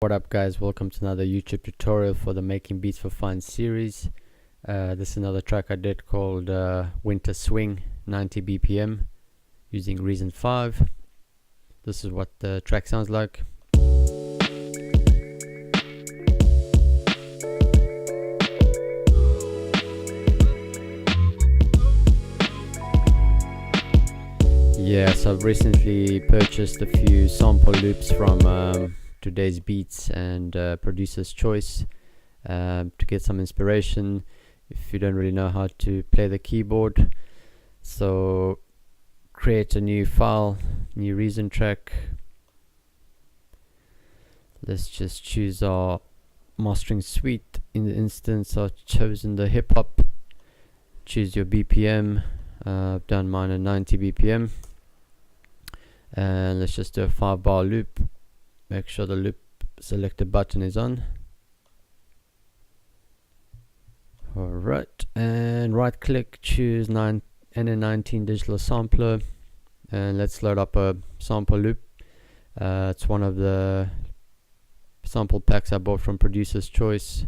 What up guys, welcome to another YouTube tutorial for the Making Beats for Fun series. This is another track I did called Winter Swing 90 BPM using Reason 5. This is what the track sounds like. Yeah, so I've recently purchased a few sample loops from Today's Beats and Producer's Choice to get some inspiration if you don't really know how to play the keyboard. So create a new file, new Reason track. Let's just choose our mastering suite. In the instance I've chosen the hip hop. Choose your BPM. I've done mine at 90 BPM, and let's just do a 5-bar loop. Make sure the loop selected button is on. Alright, and right click, choose NN19 digital sampler, and let's load up a sample loop. It's one of the sample packs I bought from Producer's Choice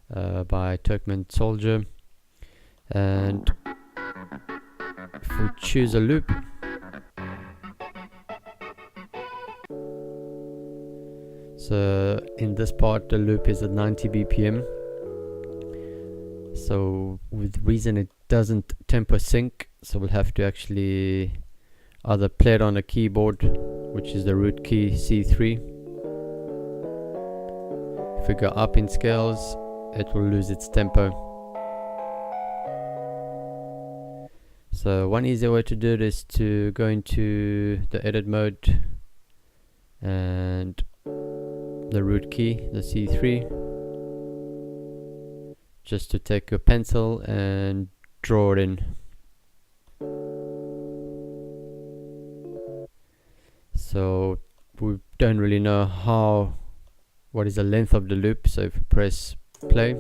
by Turkmen Soldier. And if we choose a loop, so in this part the loop is at 90 BPM. So with Reason it doesn't tempo sync, so we'll have to actually either play it on the keyboard, which is the root key C3. If we go up in scales, it will lose its tempo. So one easier way to do it is to go into the edit mode and the root key, the C3, just to take your pencil and draw it in. So we don't really know what is the length of the loop, so if we press play,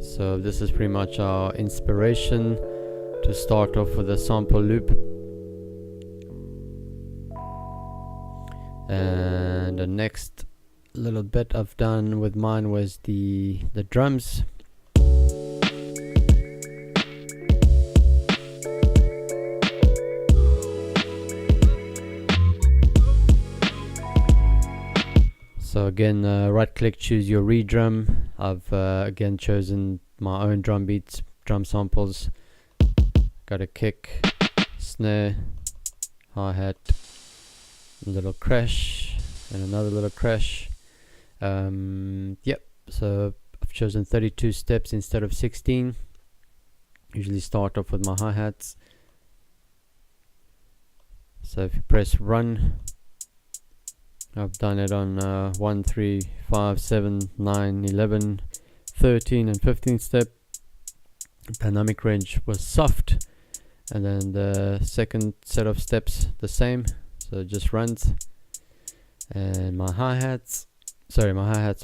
so this is pretty much our inspiration to start off with a sample loop. And the next little bit I've done with mine was the drums. So again, right click, choose your redrum. I've again chosen my own drum beats, drum samples. Got a kick, snare, hi-hat, a little crash, and another little crash. Yep, so I've chosen 32 steps instead of 16. Usually start off with my hi-hats. So if you press run, I've done it on 1, 3, 5, 7, 9, 11, 13 and 15 step. Dynamic range was soft, and then the second set of steps the same, so it just runs. And my hi-hats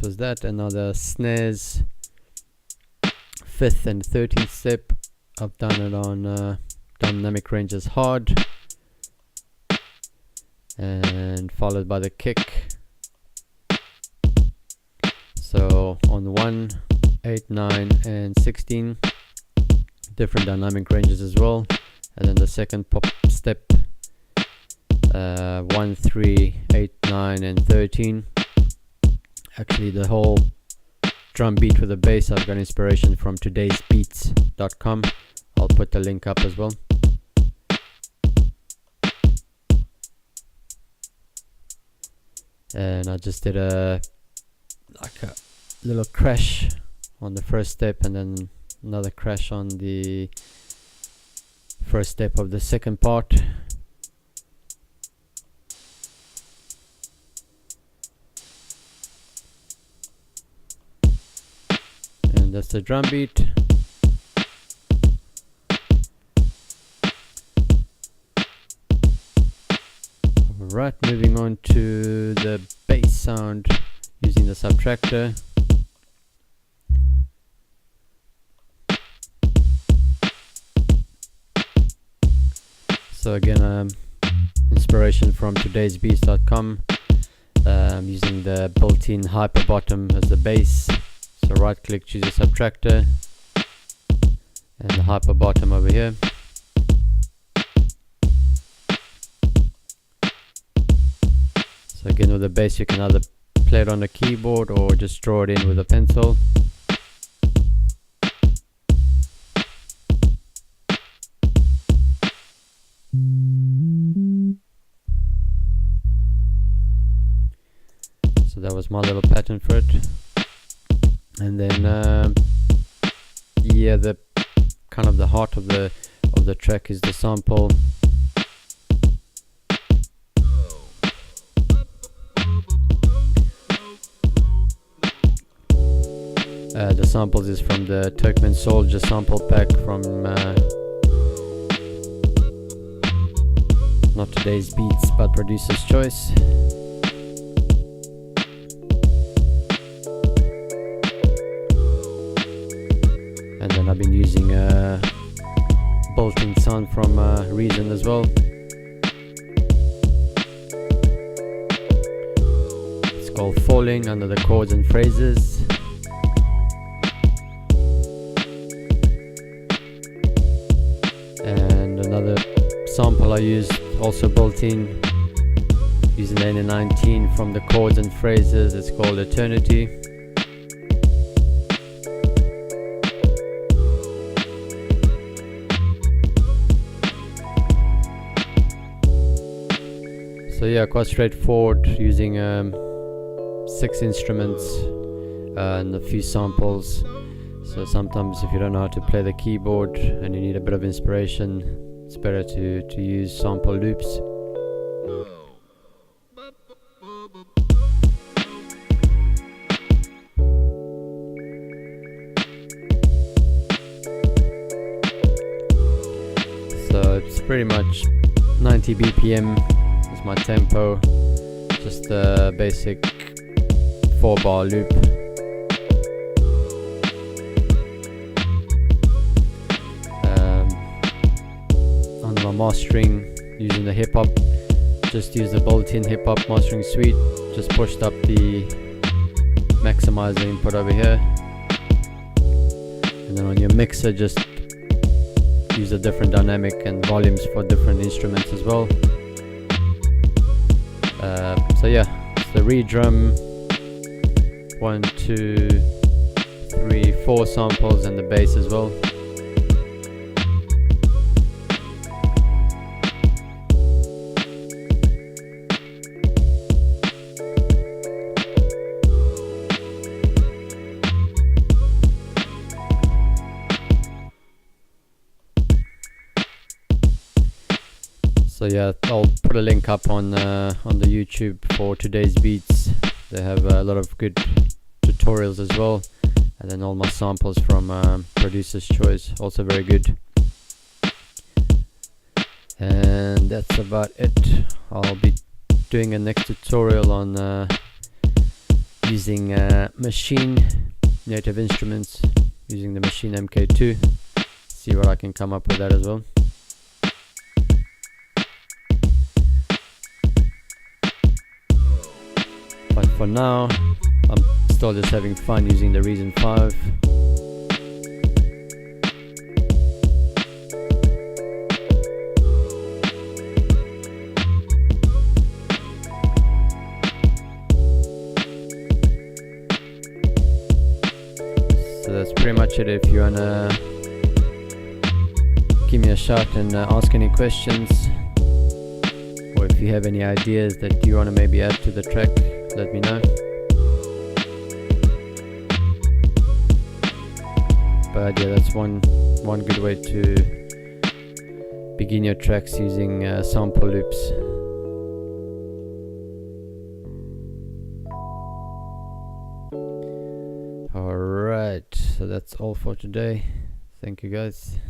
was that, and now the snares 5th and 13th step, I've done it on dynamic range as hard, and followed by the kick. So on 1, 8, 9 and 16, different dynamic ranges as well. And then the second pop step, 1, 3, 8, 9 and 13. Actually the whole drum beat with the bass I've got inspiration from todaysbeats.com. I'll put the link up as well. And I just did a little crash on the first step, and then another crash on the first step of the second part. And that's the drum beat. Alright, moving on to the bass sound using the subtractor. So again, inspiration from todaysbeats.com. Using the built-in hyper bottom as the bass. So right click, choose a subtractor, and the hyper bottom over here. So again, with the bass you can either play it on the keyboard or just draw it in with a pencil. So that was my little pattern for it. And then yeah, the kind of the heart of the track is the sample. The samples is from the Turkmen Soldier sample pack from not Today's Beats but Producer's Choice. And then I've been using a built-in sound from Reason as well. It's called Falling under the chords and phrases. And another sample I used, also built-in, using the N19 from the chords and phrases. It's called Eternity. So yeah, quite straightforward, using 6 instruments and a few samples. So sometimes if you don't know how to play the keyboard and you need a bit of inspiration, it's better to use sample loops. So it's pretty much 90 BPM is my tempo, just a basic 4-bar loop. On my mastering, using the hip hop, just use the built-in hip hop mastering suite, just pushed up the maximizer input over here, and then on your mixer just use a different dynamic and volumes for different instruments as well. So yeah, it's the re-drum, 1, 2, 3, 4 samples, and the bass as well. So yeah, I'll put a link up on the YouTube for Today's Beats. They have a lot of good tutorials as well, and then all my samples from Producer's Choice, also very good. And that's about it. I'll be doing a next tutorial on using Machine native instruments, using the Machine MK2. See what I can come up with that as well. But for now, I'm still just having fun using the Reason 5. So that's pretty much it. If you wanna give me a shout and ask any questions, or if you have any ideas that you wanna maybe add to the track, let me know. But yeah, that's one good way to begin your tracks, using sample loops. Alright, so that's all for today. Thank you guys.